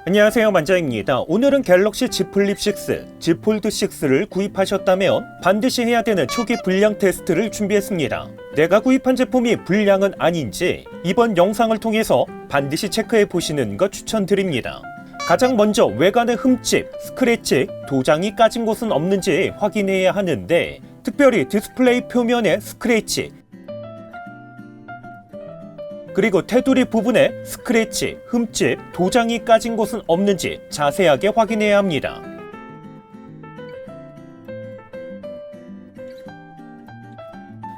안녕하세요, 만자입니다. 오늘은 갤럭시 Z 플립 6, Z 폴드 6를 구입하셨다면 반드시 해야 되는 초기 불량 테스트를 준비했습니다. 내가 구입한 제품이 불량은 아닌지 이번 영상을 통해서 반드시 체크해 보시는 것 추천드립니다. 가장 먼저 외관의 흠집, 스크래치, 도장이 까진 곳은 없는지 확인해야 하는데, 특별히 디스플레이 표면의 스크래치, 그리고 테두리 부분에 스크래치, 흠집, 도장이 까진 곳은 없는지 자세하게 확인해야 합니다.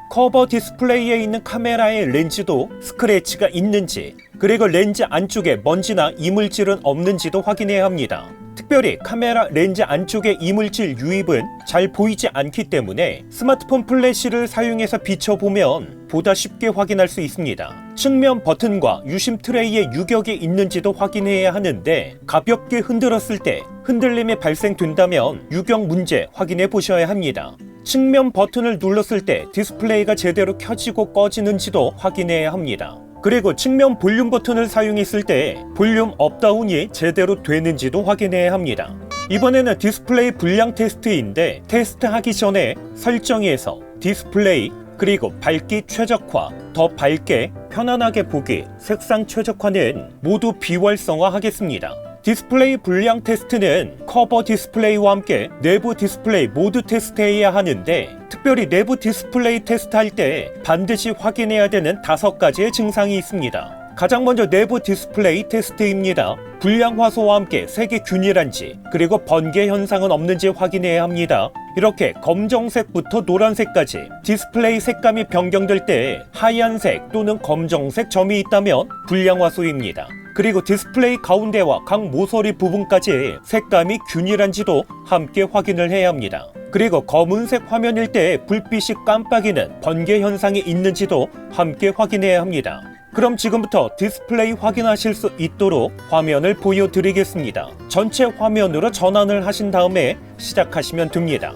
커버 디스플레이에 있는 카메라의 렌즈도 스크래치가 있는지, 그리고 렌즈 안쪽에 먼지나 이물질은 없는지도 확인해야 합니다. 특별히 카메라 렌즈 안쪽의 이물질 유입은 잘 보이지 않기 때문에 스마트폰 플래시를 사용해서 비춰보면 보다 쉽게 확인할 수 있습니다. 측면 버튼과 유심 트레이에 유격이 있는지도 확인해야 하는데, 가볍게 흔들었을 때 흔들림이 발생된다면 유격 문제 확인해 보셔야 합니다. 측면 버튼을 눌렀을 때 디스플레이가 제대로 켜지고 꺼지는지도 확인해야 합니다. 그리고 측면 볼륨 버튼을 사용했을 때 볼륨 업다운이 제대로 되는지도 확인해야 합니다. 이번에는 디스플레이 불량 테스트인데, 테스트하기 전에 설정에서 디스플레이, 그리고 밝기 최적화, 더 밝게 편안하게 보기, 색상 최적화는 모두 비활성화 하겠습니다. 디스플레이 불량 테스트는 커버 디스플레이와 함께 내부 디스플레이 모두 테스트해야 하는데, 특별히 내부 디스플레이 테스트할 때 반드시 확인해야 되는 5가지의 증상이 있습니다. 가장 먼저 내부 디스플레이 테스트입니다. 불량 화소와 함께 색이 균일한지, 그리고 번개 현상은 없는지 확인해야 합니다. 이렇게 검정색부터 노란색까지 디스플레이 색감이 변경될 때 하얀색 또는 검정색 점이 있다면 불량 화소입니다. 그리고 디스플레이 가운데와 각 모서리 부분까지 색감이 균일한지도 함께 확인을 해야 합니다. 그리고 검은색 화면일 때 불빛이 깜빡이는 번개 현상이 있는지도 함께 확인해야 합니다. 그럼 지금부터 디스플레이 확인하실 수 있도록 화면을 보여드리겠습니다. 전체 화면으로 전환을 하신 다음에 시작하시면 됩니다.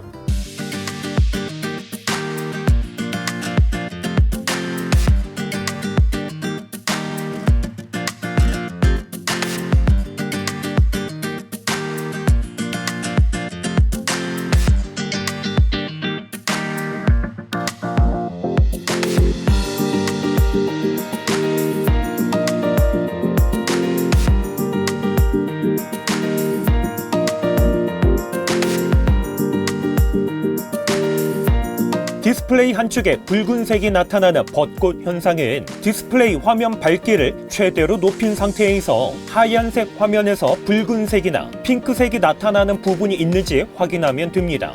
디스플레이 한쪽에 붉은색이 나타나는 벚꽃 현상은 디스플레이 화면 밝기를 최대로 높인 상태에서 하얀색 화면에서 붉은색이나 핑크색이 나타나는 부분이 있는지 확인하면 됩니다.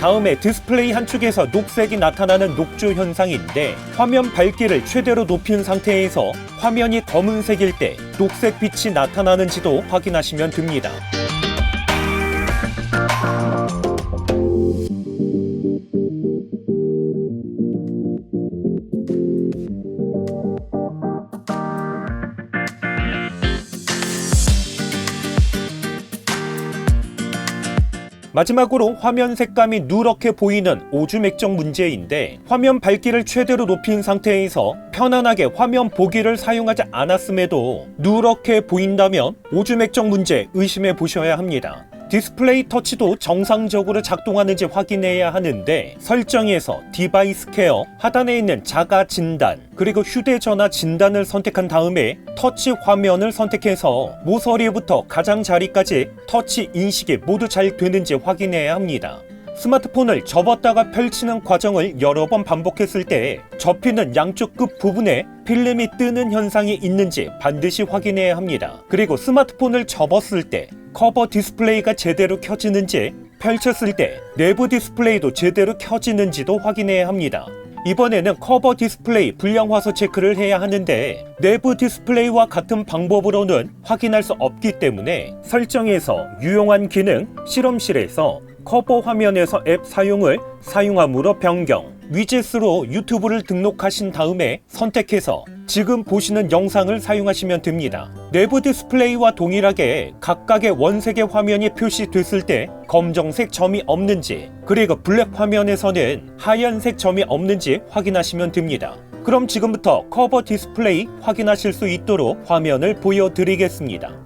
다음에 디스플레이 한쪽에서 녹색이 나타나는 녹조 현상인데, 화면 밝기를 최대로 높인 상태에서 화면이 검은색일 때 녹색 빛이 나타나는지도 확인하시면 됩니다. 마지막으로 화면 색감이 누렇게 보이는 오줌액정 문제인데, 화면 밝기를 최대로 높인 상태에서 편안하게 화면 보기를 사용하지 않았음에도 누렇게 보인다면 오줌액정 문제 의심해 보셔야 합니다. 디스플레이 터치도 정상적으로 작동하는지 확인해야 하는데, 설정에서 디바이스 케어, 하단에 있는 자가 진단, 그리고 휴대전화 진단을 선택한 다음에 터치 화면을 선택해서 모서리부터 가장자리까지 터치 인식이 모두 잘 되는지 확인해야 합니다. 스마트폰을 접었다가 펼치는 과정을 여러 번 반복했을 때 접히는 양쪽 끝 부분에 필름이 뜨는 현상이 있는지 반드시 확인해야 합니다. 그리고 스마트폰을 접었을 때 커버 디스플레이가 제대로 켜지는지, 펼쳤을 때 내부 디스플레이도 제대로 켜지는지도 확인해야 합니다. 이번에는 커버 디스플레이 불량 화소 체크를 해야 하는데, 내부 디스플레이와 같은 방법으로는 확인할 수 없기 때문에 설정에서 유용한 기능 실험실에서 커버 화면에서 앱 사용을 사용함으로 변경, 위젯으로 유튜브를 등록하신 다음에 선택해서 지금 보시는 영상을 사용하시면 됩니다. 내부 디스플레이와 동일하게 각각의 원색의 화면이 표시됐을 때 검정색 점이 없는지, 그리고 블랙 화면에서는 하얀색 점이 없는지 확인하시면 됩니다. 그럼 지금부터 커버 디스플레이 확인하실 수 있도록 화면을 보여드리겠습니다.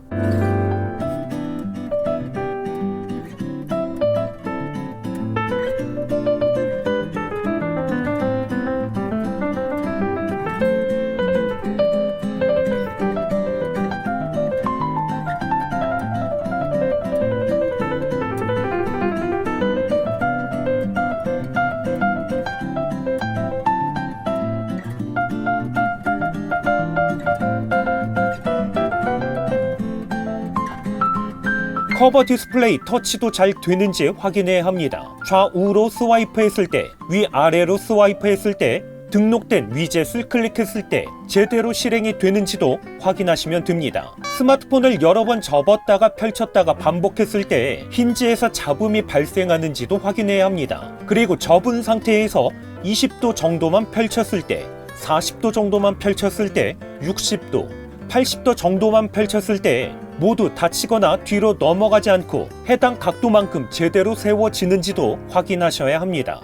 커버 디스플레이 터치도 잘 되는지 확인해야 합니다. 좌우로 스와이프 했을 때, 위아래로 스와이프 했을 때, 등록된 위젯을 클릭했을 때 제대로 실행이 되는지도 확인하시면 됩니다. 스마트폰을 여러 번 접었다가 펼쳤다가 반복했을 때 힌지에서 잡음이 발생하는지도 확인해야 합니다. 그리고 접은 상태에서 20도 정도만 펼쳤을 때, 40도 정도만 펼쳤을 때, 60도, 80도 정도만 펼쳤을 때 모두 닫히거나 뒤로 넘어가지 않고 해당 각도만큼 제대로 세워지는지도 확인하셔야 합니다.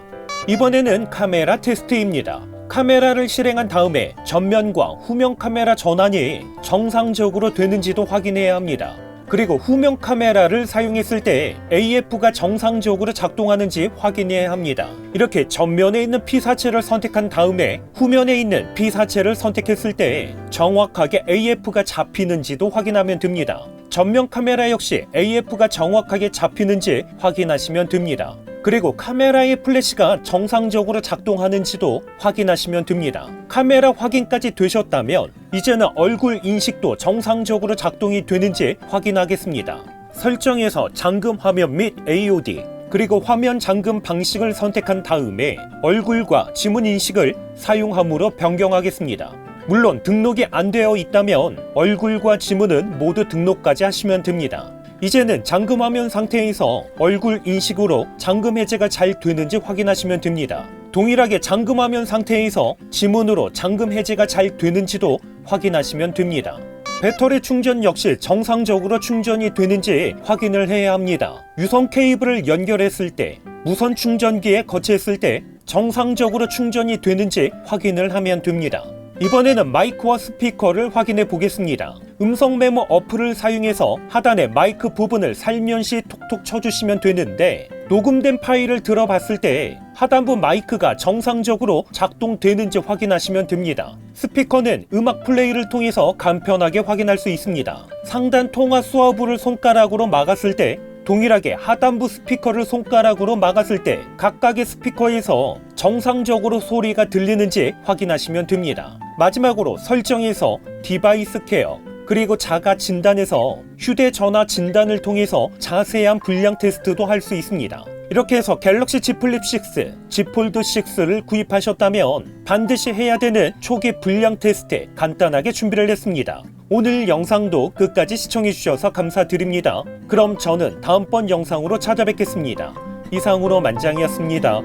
이번에는 카메라 테스트입니다. 카메라를 실행한 다음에 전면과 후면 카메라 전환이 정상적으로 되는지도 확인해야 합니다. 그리고 후면 카메라를 사용했을 때 AF가 정상적으로 작동하는지 확인해야 합니다. 이렇게 전면에 있는 피사체를 선택한 다음에 후면에 있는 피사체를 선택했을 때 정확하게 AF가 잡히는지도 확인하면 됩니다. 전면 카메라 역시 AF가 정확하게 잡히는지 확인하시면 됩니다. 그리고 카메라의 플래시가 정상적으로 작동하는지도 확인하시면 됩니다. 카메라 확인까지 되셨다면 이제는 얼굴 인식도 정상적으로 작동이 되는지 확인하겠습니다. 설정에서 잠금 화면 및 AOD, 그리고 화면 잠금 방식을 선택한 다음에 얼굴과 지문 인식을 사용함으로 변경하겠습니다. 물론 등록이 안 되어 있다면 얼굴과 지문은 모두 등록까지 하시면 됩니다. 이제는 잠금 화면 상태에서 얼굴 인식으로 잠금 해제가 잘 되는지 확인하시면 됩니다. 동일하게 잠금 화면 상태에서 지문으로 잠금 해제가 잘 되는지도 확인하시면 됩니다. 배터리 충전 역시 정상적으로 충전이 되는지 확인을 해야 합니다. 유선 케이블을 연결했을 때, 무선 충전기에 거치했을 때 정상적으로 충전이 되는지 확인을 하면 됩니다. 이번에는 마이크와 스피커를 확인해 보겠습니다. 음성 메모 어플을 사용해서 하단의 마이크 부분을 살며시 톡톡 쳐주시면 되는데 녹음된 파일을 들어봤을 때 하단부 마이크가 정상적으로 작동되는지 확인하시면 됩니다. 스피커는 음악 플레이를 통해서 간편하게 확인할 수 있습니다. 상단 통화 수화부를 손가락으로 막았을 때 동일하게 하단부 스피커를 손가락으로 막았을 때 각각의 스피커에서 정상적으로 소리가 들리는지 확인하시면 됩니다. 마지막으로 설정에서 디바이스 케어, 그리고 자가 진단에서 휴대전화 진단을 통해서 자세한 불량 테스트도 할 수 있습니다. 이렇게 해서 갤럭시 Z 플립 6, Z 폴드 6를 구입하셨다면 반드시 해야 되는 초기 불량 테스트 간단하게 준비를 했습니다. 오늘 영상도 끝까지 시청해주셔서 감사드립니다. 그럼 저는 다음번 영상으로 찾아뵙겠습니다. 이상으로 만장이었습니다.